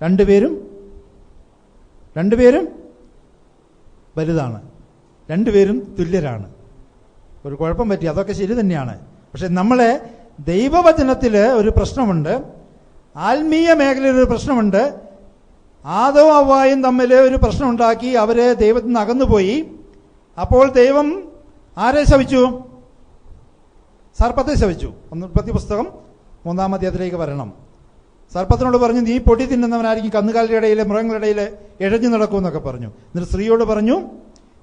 രണ്ടുപേരും വലുതാണ്. രണ്ടുപേരും തുല്യരാണ്. ഒരു കുഴപ്പം പറ്റി, അതൊക്കെ ശരി തന്നെയാണ്. പക്ഷെ നമ്മളെ ദൈവവചനത്തിൽ ഒരു പ്രശ്നമുണ്ട്, ആത്മീയ മേഖലയിൽ ഒരു പ്രശ്നമുണ്ട്. ആദവും ഹവ്വായും തമ്മിൽ ഒരു പ്രശ്നം ഉണ്ടാക്കി, അവര് ദൈവത്തിൽ നിന്ന് അകന്നുപോയി. അപ്പോൾ ദൈവം ആരെ ശപിച്ചു? സർപ്പത്തെ ശപിച്ചു. ഉൽപ്പത്തി പുസ്തകം 3-ാം അധ്യായത്തിലേക്ക് വരണം. സർപ്പത്തിനോട് പറഞ്ഞു, നീ പൊടി തിന്നുന്നവനായിരിക്കും, കന്നുകാലിയുടെ ഇടയിൽ മൃഗങ്ങളുടെ ഇടയിൽ ഇഴഞ്ഞു നടക്കുമെന്നൊക്കെ പറഞ്ഞു. എന്നിട്ട് സ്ത്രീയോട് പറഞ്ഞു,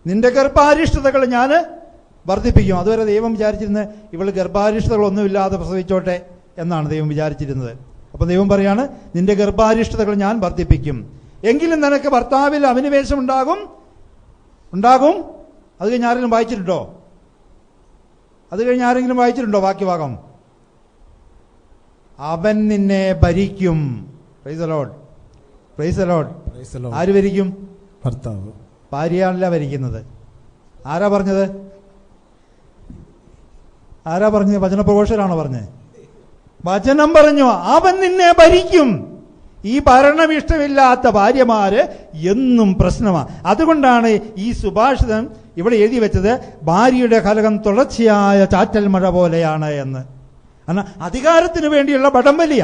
നിന്റെ ഗർഭാരിഷ്ടതകൾ ഞാൻ വർദ്ധിപ്പിക്കും. അതുവരെ ദൈവം വിചാരിച്ചിരുന്നത് ഇവള് ഗർഭാരിഷ്ടതകളൊന്നുമില്ലാതെ പ്രസവിച്ചോട്ടെ എന്നാണ് ദൈവം വിചാരിച്ചിരുന്നത്. അപ്പൊ ദൈവം പറയാണ്, നിന്റെ ഗർഭാരിഷ്ടതകൾ ഞാൻ വർദ്ധിപ്പിക്കും, എങ്കിലും നിനക്ക് ഭർത്താവിൽ അഭിനിവേശം ഉണ്ടാകും. അത് കഴിഞ്ഞ് ആരെങ്കിലും വായിച്ചിട്ടുണ്ടോ? ബാക്കി ഭാഗം? അവൻ നിന്നെ ഭരിക്കും. Praise the Lord, praise the Lord. ആര് ഭരിക്കും? ഭർത്താവ്. ഭാര്യയല്ല ഭരിക്കുന്നത്. ആരാ പറഞ്ഞത്? വചനപ്രഘോഷകരാണോ പറഞ്ഞത്? വചനം പറഞ്ഞു, അവൻ നിന്നെ ഭരിക്കും. ഈ ഭരണം ഇഷ്ടമില്ലാത്ത ഭാര്യമാര് എന്നും പ്രശ്നമാണ്. അതുകൊണ്ടാണ് ഈ സുഭാഷിതം ഇവിടെ എഴുതി വെച്ചത്, ഭാര്യയുടെ കലകം തുടർച്ചയായ ചാറ്റൽ മഴ പോലെയാണ് എന്ന്. കാരണം അധികാരത്തിന് വേണ്ടിയുള്ള വടംവലിയ.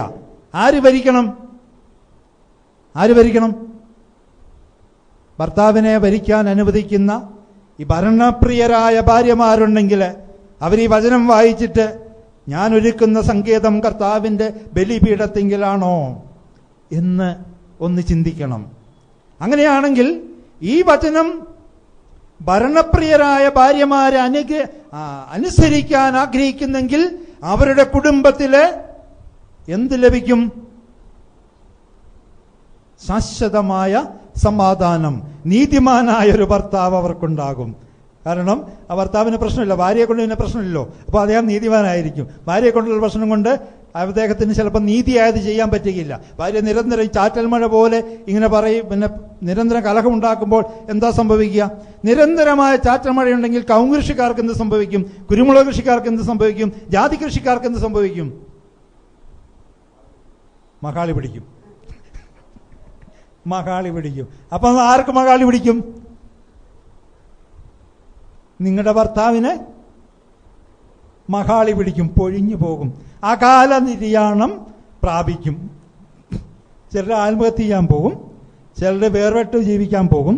ആര് ഭരിക്കണം? ഭർത്താവിനെ ഭരിക്കാൻ അനുവദിക്കുന്ന ഈ ഭരണപ്രിയരായ ഭാര്യമാരുണ്ടെങ്കിൽ അവർ ഈ വചനം വായിച്ചിട്ട്, ഞാൻ ഒരുക്കുന്ന സങ്കേതം കർത്താവിന്റെ ബലിപീഠത്തിങ്കിലാണോ എന്ന് ഒന്ന് ചിന്തിക്കണം. അങ്ങനെയാണെങ്കിൽ ഈ വചനം ഭരണപ്രിയരായ ഭാര്യമാരെ അനുസരിക്കാൻ ആഗ്രഹിക്കുന്നെങ്കിൽ അവരുടെ കുടുംബത്തില് എന്ത് ലഭിക്കും? ശാശ്വതമായ സമാധാനം. നീതിമാനായ ഒരു ഭർത്താവ് അവർക്കുണ്ടാകും. കാരണം ആ ഭർത്താവിന് പ്രശ്നമില്ല, ഭാര്യയെ കൊണ്ട് പിന്നെ പ്രശ്നമില്ലല്ലോ. അപ്പോൾ അദ്ദേഹം നീതിമാനായിരിക്കും. ഭാര്യയെ കൊണ്ടുള്ള പ്രശ്നം കൊണ്ട് അദ്ദേഹത്തിന് ചിലപ്പോൾ നീതിയായത് ചെയ്യാൻ പറ്റുകയില്ല. ഭാര്യ നിരന്തരം ചാറ്റൽ മഴ പോലെ ഇങ്ങനെ പറയും, പിന്നെ നിരന്തരം കലഹം ഉണ്ടാക്കുമ്പോൾ എന്താ സംഭവിക്കുക? നിരന്തരമായ ചാറ്റൽ മഴയുണ്ടെങ്കിൽ കവുങ്ങ് കൃഷിക്കാർക്ക് എന്ത് സംഭവിക്കും? കുരുമുളക് കൃഷിക്കാർക്ക് എന്ത് സംഭവിക്കും? ജാതി കൃഷിക്കാർക്ക് എന്ത് സംഭവിക്കും? മകാളി പിടിക്കും. അപ്പൊ ആർക്ക് മകാളി പിടിക്കും? നിങ്ങളുടെ ഭർത്താവിന് മകാളി പിടിക്കും, പൊഴിഞ്ഞു പോകും, അകാല നിര്യാണം പ്രാപിക്കും. ചിലർ ആത്മഹത്യ ചെയ്യാൻ പോകും, ചിലർ വേർപെട്ട് ജീവിക്കാൻ പോകും,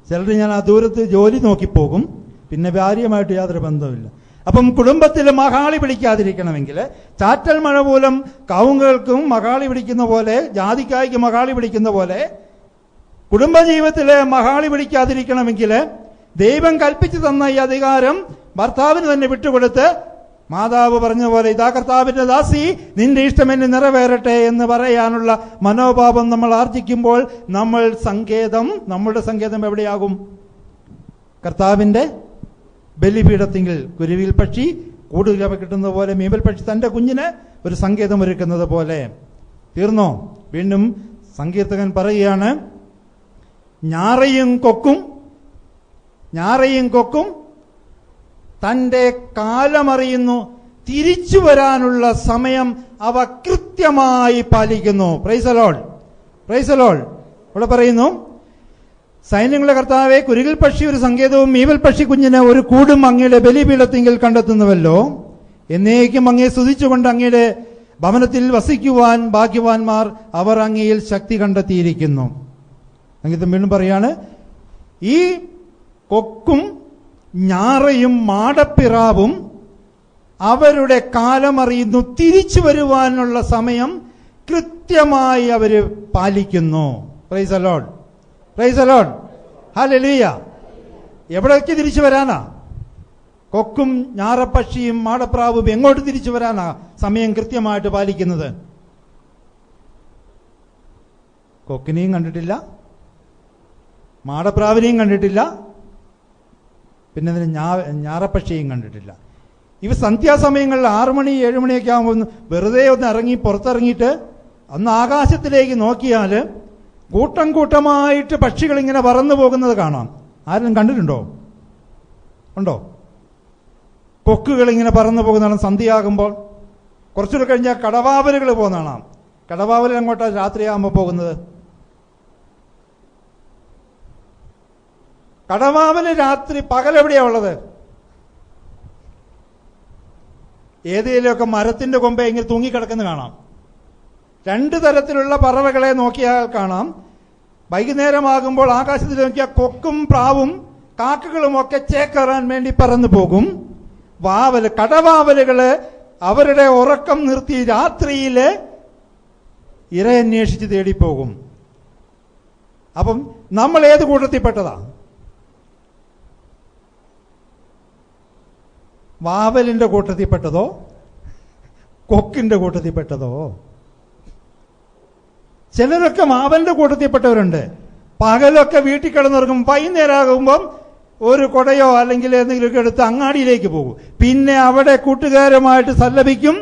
ചിലർ ഞാൻ ആ ദൂരത്ത് ജോലി നോക്കിപ്പോകും, പിന്നെ ഭാര്യയുമായിട്ട് യാതൊരു ബന്ധവുമില്ല. അപ്പം കുടുംബത്തിൽ മകാളി പിടിക്കാതിരിക്കണമെങ്കിൽ ചാറ്റൽ മഴ മൂലം കവുങ്ങുകൾക്കും മകാളി പിടിക്കുന്ന പോലെ, ജാതിക്കായ്ക്ക് മകാളി പിടിക്കുന്ന പോലെ, കുടുംബജീവിതത്തിലെ മകാളി പിടിക്കാതിരിക്കണമെങ്കിൽ ദൈവം കൽപ്പിച്ചു തന്ന ഈ അധികാരം ഭർത്താവിന് തന്നെ വിട്ടുകൊടുത്ത്, മാതാവ് പറഞ്ഞ പോലെ, ഇതാ കർത്താവിന്റെ ദാസി, നിന്റെ ഇഷ്ടം എന്നെ നിറവേറട്ടെ എന്ന് പറയാനുള്ള മനോഭാവം നമ്മൾ ആർജിക്കുമ്പോൾ നമ്മുടെ സങ്കേതം എവിടെയാകും? കർത്താവിന്റെ ബലിപീഠത്തിങ്കിൽ. കുരുവിൽ പക്ഷി കൂടുതൽ കിട്ടുന്നത് പോലെ മീമൽ പക്ഷി തന്റെ കുഞ്ഞിന് ഒരു സങ്കേതം ഒരുക്കുന്നത് പോലെ. തീർന്നോ? വീണ്ടും സങ്കീർത്തകൻ പറയുകയാണ്, ഞാറയും കൊക്കും തന്റെ കാലമറിയുന്നു, തിരിച്ചു വരാനുള്ള സമയം അവ കൃത്യമായി പാലിക്കുന്നു. Price the Lord, praise the Lord. ഇവിടെ പറയുന്നു, സൈന്യങ്ങളുടെ കർത്താവെ, കുരുകിൽ പക്ഷി ഒരു സങ്കേതവും മീവൽ പക്ഷി കുഞ്ഞിന് ഒരു കൂടും അങ്ങയുടെ ബലിപീഠത്തിങ്കിൽ കണ്ടെത്തുന്നുവല്ലോ. എന്നേക്കും അങ്ങയെ സ്തുതിച്ചുകൊണ്ട് അങ്ങയുടെ ഭവനത്തിൽ വസിക്കുവാൻ ഭാഗ്യവാന്മാർ, അവർ അങ്ങയിൽ ശക്തി കണ്ടെത്തിയിരിക്കുന്നു. സംഗീതം വീണ്ടും പറയാണ്, ഈ കൊക്കും ഞാറയും മാടപ്പിറാവും അവരുടെ കാലമറിയുന്നു, തിരിച്ചു വരുവാനുള്ള സമയം കൃത്യമായി അവര് പാലിക്കുന്നു. Price the Lord, praise the Lord, hallelujah. എവിടേക്ക് തിരിച്ചു വരാനാ? കൊക്കും ഞാറപ്പക്ഷിയും മാടപ്രാവും എങ്ങോട്ട് തിരിച്ചു വരാനാ സമയം കൃത്യമായിട്ട് പാലിക്കുന്നത്? കൊക്കിനെയും കണ്ടിട്ടില്ല, മാടപ്രാവിനെയും കണ്ടിട്ടില്ല, പിന്നെ അതിന് ഞാറപ്പക്ഷിയും കണ്ടിട്ടില്ല. ഇവ സന്ധ്യാസമയങ്ങളിൽ 6 മണി 7 മണിയൊക്കെ ആകുമ്പോൾ വെറുതെ ഒന്ന് പുറത്തിറങ്ങിയിട്ട് അന്ന് ആകാശത്തിലേക്ക് നോക്കിയാൽ കൂട്ടം കൂട്ടമായിട്ട് പക്ഷികൾ ഇങ്ങനെ പറന്നു പോകുന്നത് കാണാം. ആരും കണ്ടിട്ടുണ്ടോ? ഉണ്ടോ? കൊക്കുകൾ ഇങ്ങനെ പറന്നു പോകുന്നതാണ് സന്ധ്യയാകുമ്പോൾ. കുറച്ചുകൂടെ കഴിഞ്ഞാൽ കടവാവലുകൾ പോകുന്നതാണ്. കടവാവൽ അങ്ങോട്ടാണ് രാത്രിയാകുമ്പോൾ പോകുന്നത്. കടവാവല് രാത്രി, പകലെവിടെയാ ഉള്ളത്? ഏതെങ്കിലുമൊക്കെ മരത്തിന്റെ കൊമ്പ ഇങ്ങനെ തൂങ്ങിക്കിടക്കുന്ന കാണാം. രണ്ടു തരത്തിലുള്ള പറവകളെ നോക്കിയാൽ കാണാം. വൈകുന്നേരമാകുമ്പോൾ ആകാശത്തിൽ നോക്കിയാൽ കൊക്കും പ്രാവും കാക്കകളും ഒക്കെ ചേക്കേറാൻ വേണ്ടി പറന്നു പോകും. കടവാവലുകള് അവരുടെ ഉറക്കം നിർത്തി രാത്രിയില് ഇരയന്വേഷിച്ച് തേടിപ്പോകും. അപ്പം നമ്മൾ ഏത് കൂട്ടത്തിൽപ്പെട്ടതാ? വാവലിന്റെ കൂട്ടത്തിൽപ്പെട്ടതോ കൊക്കിന്റെ കൂട്ടത്തിൽപ്പെട്ടതോ? ചിലരൊക്കെ വാവലിന്റെ കൂട്ടത്തിൽപ്പെട്ടവരുണ്ട്. പകലൊക്കെ വീട്ടിൽ കിടന്നിറങ്ങും. വൈകുന്നേരമാകുമ്പം ഒരു കൊടയോ അല്ലെങ്കിൽ എന്തെങ്കിലുമൊക്കെ എടുത്ത് അങ്ങാടിയിലേക്ക് പോകും. പിന്നെ അവിടെ കൂട്ടുകാരുമായിട്ട് സല്ലപിക്കും.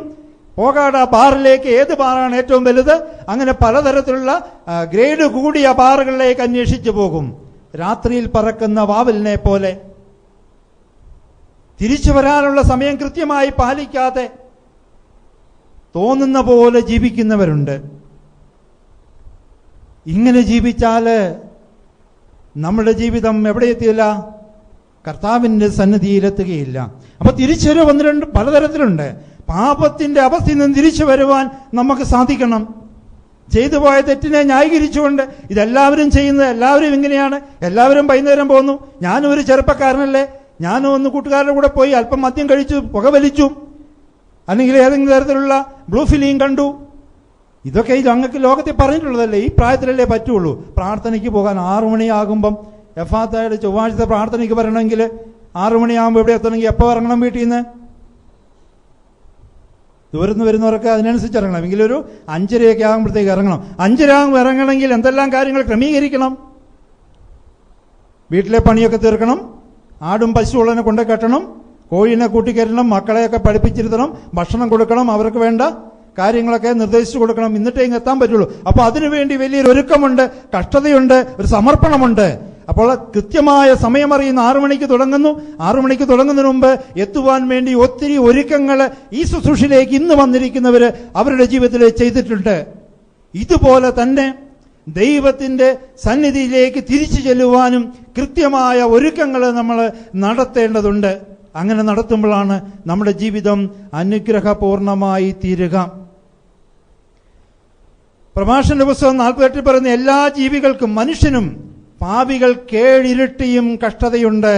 പോകാട ബാറിലേക്ക്, ഏത് ബാറാണ് ഏറ്റവും വലുത്, അങ്ങനെ പലതരത്തിലുള്ള ഗ്രേഡ് കൂടിയ ബാറുകളിലേക്ക് അന്വേഷിച്ചു പോകും. രാത്രിയിൽ പറക്കുന്ന വാവലിനെ പോലെ തിരിച്ചു വരാനുള്ള സമയം കൃത്യമായി പാലിക്കാതെ തോന്നുന്ന പോലെ ജീവിക്കുന്നവരുണ്ട്. ഇങ്ങനെ ജീവിച്ചാല് നമ്മുടെ ജീവിതം എവിടെ എത്തിയില്ല? കർത്താവിന്റെ സന്നിധിയിലെത്തുകയില്ല. അപ്പൊ തിരിച്ചുവരവ് ഒന്ന് രണ്ട് പലതരത്തിലുണ്ട്. പാപത്തിന്റെ അവസ്ഥയിൽ നിന്ന് തിരിച്ചു വരുവാൻ നമുക്ക് സാധിക്കണം. ചെയ്തു പോയ തെറ്റിനെ ന്യായീകരിച്ചുകൊണ്ട് ഇതെല്ലാവരും ചെയ്യുന്നത്, എല്ലാവരും ഇങ്ങനെയാണ്, എല്ലാവരും വൈകുന്നേരം പോകുന്നു, ഞാനും ഒരു ചെറുപ്പക്കാരനല്ലേ, ഞാനും ഒന്ന് കൂട്ടുകാരുടെ കൂടെ പോയി അല്പം മദ്യം കഴിച്ചു, പുകവലിച്ചു, അല്ലെങ്കിൽ ഏതെങ്കിലും തരത്തിലുള്ള ബ്ലൂ ഫിലിം കണ്ടു, ഇതൊക്കെ അങ്ങക്ക് ലോകത്തിൽ പറഞ്ഞിട്ടുള്ളതല്ലേ, ഈ പ്രായത്തിലല്ലേ പറ്റുള്ളൂ. പ്രാർത്ഥനയ്ക്ക് പോകാൻ 6 മണിയാകുമ്പം എഫാത്തായുടെ ചൊവ്വാഴ്ചത്തെ പ്രാർത്ഥനയ്ക്ക് വരണമെങ്കിൽ 6 മണിയാകുമ്പോൾ ഇവിടെ എത്തണമെങ്കിൽ എപ്പോൾ ഇറങ്ങണം വീട്ടിൽ നിന്ന്? ദൂരന്ന് വരുന്നവരൊക്കെ അതിനനുസരിച്ച് ഇറങ്ങണം. എങ്കിലൊരു 5:30 ആകുമ്പോഴത്തേക്ക് ഇറങ്ങണം. 5:30 ആകുമ്പോൾ ഇറങ്ങണമെങ്കിൽ എന്തെല്ലാം കാര്യങ്ങൾ ക്രമീകരിക്കണം? വീട്ടിലെ പണിയൊക്കെ തീർക്കണം, ആടും പശുവുള്ളതിനെ കൊണ്ട് കെട്ടണം, കോഴിനെ കൂട്ടിക്കയറ്റണം, മക്കളെയൊക്കെ പഠിപ്പിച്ചിരുത്തണം, ഭക്ഷണം കൊടുക്കണം, അവർക്ക് വേണ്ട കാര്യങ്ങളൊക്കെ നിർദ്ദേശിച്ചു കൊടുക്കണം. എന്നിട്ടേ ഇങ്ങ് എത്താൻ പറ്റുള്ളൂ. അപ്പൊ അതിനുവേണ്ടി വലിയൊരു ഒരുക്കമുണ്ട്, കഷ്ടതയുണ്ട്, ഒരു സമർപ്പണമുണ്ട്. അപ്പോൾ കൃത്യമായ സമയമറിയുന്ന 6 മണിക്ക് തുടങ്ങുന്നു. 6 മണിക്ക് തുടങ്ങുന്നതിന് മുമ്പ് എത്തുവാൻ വേണ്ടി ഒത്തിരി ഒരുക്കങ്ങൾ ഈ ശുശ്രൂഷയിലേക്ക് ഇന്ന് വന്നിരിക്കുന്നവര് അവരുടെ ജീവിതത്തിൽ ചെയ്തിട്ടുണ്ട്. ഇതുപോലെ തന്നെ ദൈവത്തിന്റെ സന്നിധിയിലേക്ക് തിരിച്ചു ചെല്ലുവാനും കൃത്യമായ ഒരുക്കങ്ങൾ നമ്മൾ നടത്തേണ്ടതുണ്ട്. അങ്ങനെ നടത്തുമ്പോഴാണ് നമ്മുടെ ജീവിതം അനുഗ്രഹപൂർണമായി തീരുക. പ്രഭാഷണ പുസ്തകം 48 പറയുന്ന എല്ലാ ജീവികൾക്കും, മനുഷ്യനും പാപികൾ കേഴിരട്ടിയും കഷ്ടതയുണ്ട്.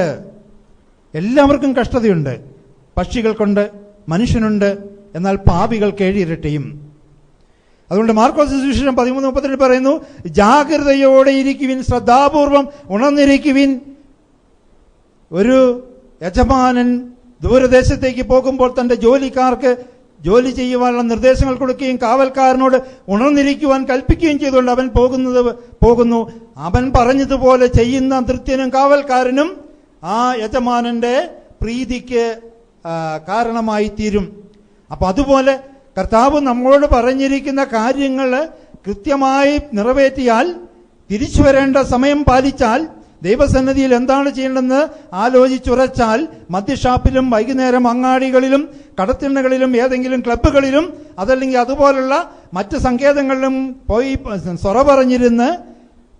എല്ലാവർക്കും കഷ്ടതയുണ്ട്. പക്ഷികൾക്കുണ്ട്, മനുഷ്യനുണ്ട്, എന്നാൽ പാപികൾ കേഴിരട്ടിയും. അതുകൊണ്ട് മാർക്കോസ് സുവിശേഷം 13:32 പറയുന്നു, ജാഗ്രതയോടെ ഇരിക്കുവിൻ, ശ്രദ്ധാപൂർവം ഉണർന്നിരിക്കുവിൻ. ഒരു യജമാനൻ ദൂരദേശത്തേക്ക് പോകുമ്പോൾ തന്റെ ജോലിക്കാർക്ക് ജോലി ചെയ്യുവാനുള്ള നിർദ്ദേശങ്ങൾ കൊടുക്കുകയും കാവൽക്കാരനോട് ഉണർന്നിരിക്കുവാൻ കൽപ്പിക്കുകയും ചെയ്തുകൊണ്ട് അവൻ പോകുന്നു. അവൻ പറഞ്ഞതുപോലെ ചെയ്യുന്ന ഭൃത്യനും കാവൽക്കാരനും ആ യജമാനന്റെ പ്രീതിക്ക് കാരണമായി തീരും. അപ്പൊ അതുപോലെ കർത്താവ് നമ്മളോട് പറഞ്ഞിരിക്കുന്ന കാര്യങ്ങൾ കൃത്യമായി നിറവേറ്റിയാൽ, തിരിച്ചു വരേണ്ട സമയം പാലിച്ചാൽ, ദൈവസന്നിധിയിൽ എന്താണ് ചെയ്യേണ്ടതെന്ന് ആലോചിച്ചുറച്ചാൽ, മദ്യഷാപ്പിലും വൈകുന്നേരം അങ്ങാടികളിലും കടത്തിണ്ണകളിലും ഏതെങ്കിലും ക്ലബ്ബുകളിലും അതല്ലെങ്കിൽ അതുപോലുള്ള മറ്റ് സങ്കേതങ്ങളിലും പോയി സൊറ പറഞ്ഞിരുന്ന്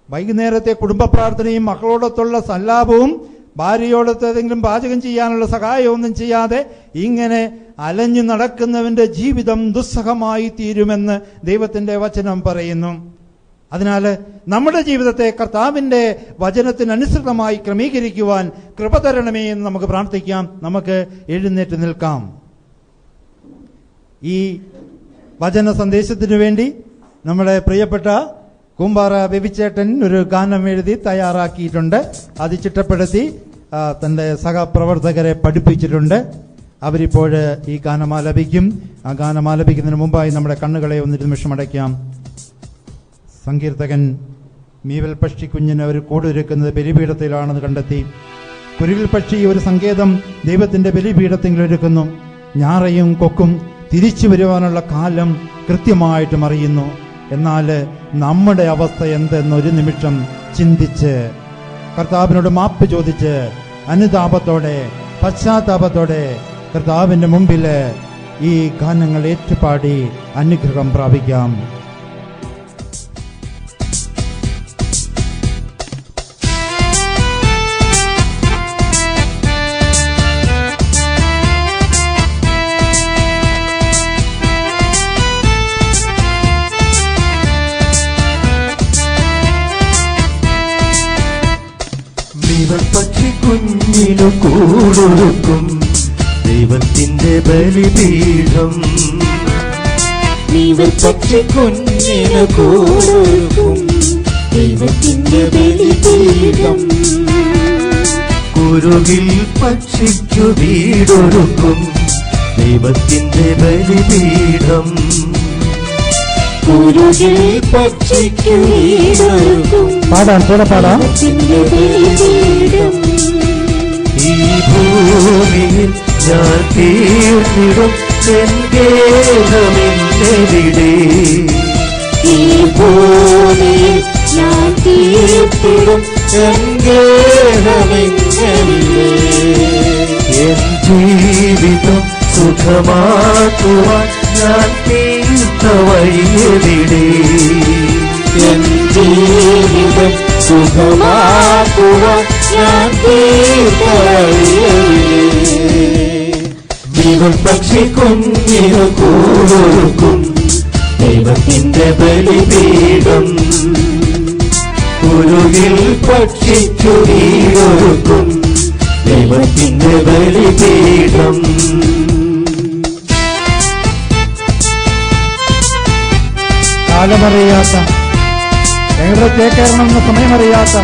വൈകുന്നേരത്തെ കുടുംബ പ്രാർത്ഥനയും മക്കളോടൊത്തുള്ള സല്ലാപവും ഭാര്യയോടൊത്ത് ഏതെങ്കിലും പാചകം ചെയ്യാനുള്ള സഹായമൊന്നും ചെയ്യാതെ ഇങ്ങനെ അലഞ്ഞു നടക്കുന്നവന്റെ ജീവിതം ദുസ്സഹമായി തീരുമെന്ന് ദൈവത്തിന്റെ വചനം പറയുന്നു. അതിനാൽ നമ്മുടെ ജീവിതത്തെ കർത്താവിന്റെ വചനത്തിനനുസൃതമായി ക്രമീകരിക്കുവാൻ കൃപ തരണമേ എന്ന് നമുക്ക് പ്രാർത്ഥിക്കാം. നമുക്ക് എഴുന്നേറ്റ് നിൽക്കാം. ഈ വചന സന്ദേശത്തിനു വേണ്ടി നമ്മുടെ പ്രിയപ്പെട്ട കൂമ്പാറ ബെബിച്ചേട്ടൻ ഒരു ഗാനം എഴുതി തയ്യാറാക്കിയിട്ടുണ്ട്. അത് ചിട്ടപ്പെടുത്തി തന്റെ സഹപ്രവർത്തകരെ പഠിപ്പിച്ചിട്ടുണ്ട്. അവരിപ്പോൾ ഈ ഗാനം ആലപിക്കും. ആ ഗാനം ആലപിക്കുന്നതിന് മുമ്പായി നമ്മുടെ കണ്ണുകളെ ഒരു നിമിഷം അടയ്ക്കാം. സങ്കീർത്തകൻ മീവൽ പക്ഷി കുഞ്ഞിന് ഒരു കൂടൊരുക്കുന്നത് ബലിപീഠത്തിലാണെന്ന് കണ്ടെത്തി. കുരുവിൽ പക്ഷി ഒരു സങ്കേതം ദൈവത്തിന്റെ ബലിപീഠത്തിൽ ഒരുക്കുന്നു. ഞാറയും കൊക്കും തിരിച്ചു വരുവാനുള്ള കാലം കൃത്യമായിട്ടും അറിയുന്നു. എന്നാൽ നമ്മുടെ അവസ്ഥ എന്തെന്നൊരു നിമിഷം ചിന്തിച്ച് കർത്താവിനോട് മാപ്പ് ചോദിച്ച് അനുതാപത്തോടെ പശ്ചാത്താപത്തോടെ കർത്താവിന്റെ മുമ്പിൽ ഈ ഗാനങ്ങൾ ഏറ്റുപാടി അനുഗ്രഹം പ്രാപിക്കാം. പക്ഷി കുഞ്ഞിനു കൂടൊരുക്കും ദൈവത്തിന്റെ ബലിപീഠം. പക്ഷി കുഞ്ഞിനു കൂടൊരുക്കും ദൈവത്തിന്റെ ബലിപീഠം. കുരുകിൽ പക്ഷിക്കു വീടൊരുക്കും ദൈവത്തിന്റെ ബലിപീഠം. കുരുകിൽ പക്ഷിക്കു വീടൊരുക്കും ദൈവത്തിന്റെ ബലിപീഠം. ഈ ഭൂമിയിൽ ഞാൻ തീർത്തിടും എൻഗേഹമെന്നെവിടെ. ഈ ഭൂമിയിൽ ഞാൻ തീർത്തിടും എൻഗേഹമെന്നെവിടെ. എൻ ജീവിതം സുഖമാക്കുവാൻ ഞാൻ തീർത്ത വഴിയെവിടെ. എൻ ജീവിതം സുഖമാക്കുവാൻ ഞാൻ തീർത്ത വഴിയെവിടെ. പക്ഷി കുഞ്ഞിനു കൂടൊരുക്കും ദൈവത്തിന്റെ ബലിപീഠം. കുരുകിൽ പക്ഷിക്കു വീടൊരുക്കും ദൈവത്തിന്റെ ബലിപീഠം. കാലമറിയാത്ത എവിടെ ചേക്കേറണമെന്ന് സമയമറിയാത്ത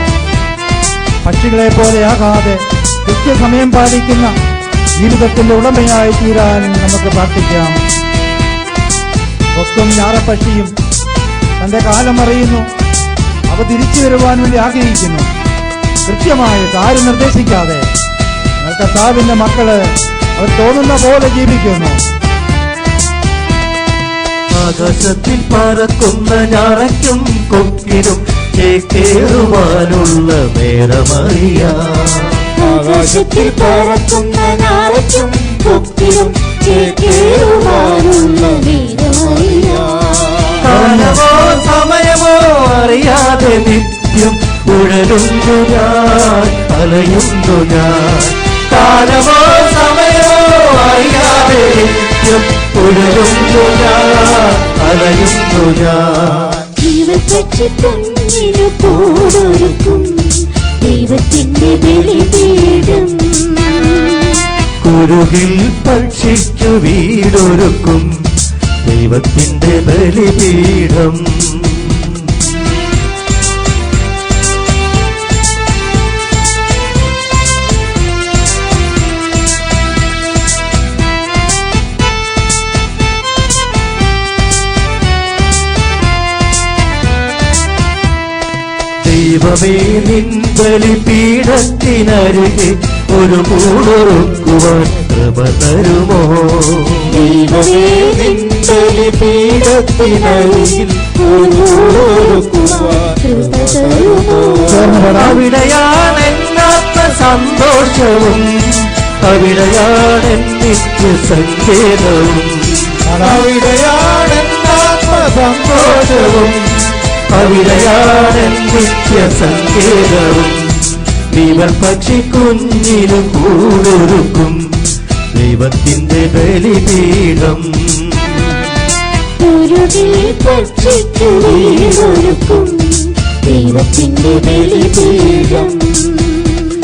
പക്ഷികളെ പോലെയാകാതെ കൃത്യസമയം പാലിക്കുന്ന ജീവിതത്തിന്റെ ഉടമയായി തീരാൻ നമുക്ക് പ്രാർത്ഥിക്കാം. ഒത്തും ഞാറപ്പക്ഷിയും തന്റെ കാലമറിയുന്നു. അവ തിരിച്ചു വരുവാൻ വേണ്ടി ആഗ്രഹിക്കുന്നു. കൃത്യമായിട്ട് ആരും നിർദ്ദേശിക്കാതെ കർത്താവിന്റെ മക്കള് അവർ തോന്നുന്ന പോലെ ജീവിക്കുന്നു. ആകാശത്തിൽ പറക്കുന്ന ഞാറയ്ക്കും കൊക്കിനും ചേക്കേറുവാനുള്ള നേരമറിയാം. ആകാശത്തിൽ പറക്കുന്ന ഞാറയ്ക്കും കൊക്കിനും ചേക്കേറുവാനുള്ള നേരമറിയാം. കാലമോ സമയമോ അറിയാതെ നിത്യം ഉഴലുന്നു ഞാൻ, അലയുന്നു ഞാൻ. കാലമോ സമയമോ അറിയാതെ നിത്യം ഉഴലുന്നു ഞാൻ, അലയുന്നു ഞാൻ. പക്ഷി കുഞ്ഞിനു കൂടൊരുക്കും ദൈവത്തിന്റെ ബലിപീഠം. കുരുകിൽ പക്ഷിക്കു വീടൊരുക്കും ദൈവത്തിന്റെ ബലിപീഠം. ദൈവമേ നിൻ ബലിപീഠത്തിനരികെ ഒരു കൂടൊരുക്കുവാൻ കൃപ തരുമോ. ദൈവമേ നിൻ ബലിപീഠത്തിനരികിൽ ഒരു കൂടൊരുക്കുവാൻ കൃപ തരുമോ. അവിടെയാണെന്നാത്മ സന്തോഷവും അവിടെയാണെൻ നിത്യസങ്കേതവും. അവിടെയാണെന്നാത്മ സന്തോഷവും അവിടെയാണെൻ നിത്യസങ്കേതവും. പക്ഷി കുഞ്ഞിനു കൂടൊരുക്കും ദൈവത്തിന്റെ ബലിപീഠം. കുരുകിൽ പക്ഷിക്കു വീടൊരുക്കും ദൈവത്തിന്റെ ബലിപീഠം.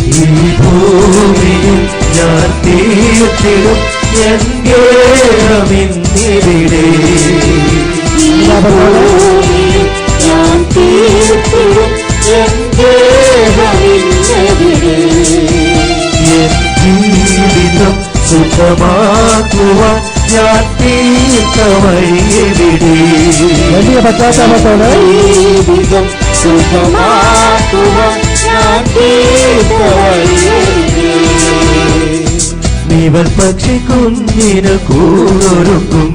ഈ ഭൂമിയിൽ ഞാൻ തീർത്തിടും എൻഗേഹമെന്നിവിടെ. ഈ ഭൂമിയിൽ ഞാൻ തീർത്തിടും എൻഗേഹമെന്നെവിടെ. എൻ ജീവിതം സുഖമാക്കുവാൻ ഞാൻ തീർത്ത വഴിയെവിടെ. വലിയ പശ്ചാത്തലത്തോടെ ജീവിതം സുഖമാക്കുവാൻ ഞാൻ തീർത്ത വഴിയെവിടെ. പക്ഷി കുഞ്ഞിനു കൂടൊരുക്കും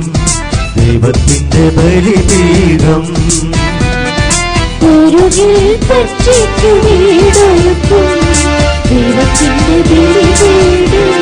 ദൈവത്തിന്റെ ബലിപീഠം കുരുകിൽ പച്ചയ്ക്കു വീടൊരുക്കും ദൈവത്തിന്റെ ബലിപീഠം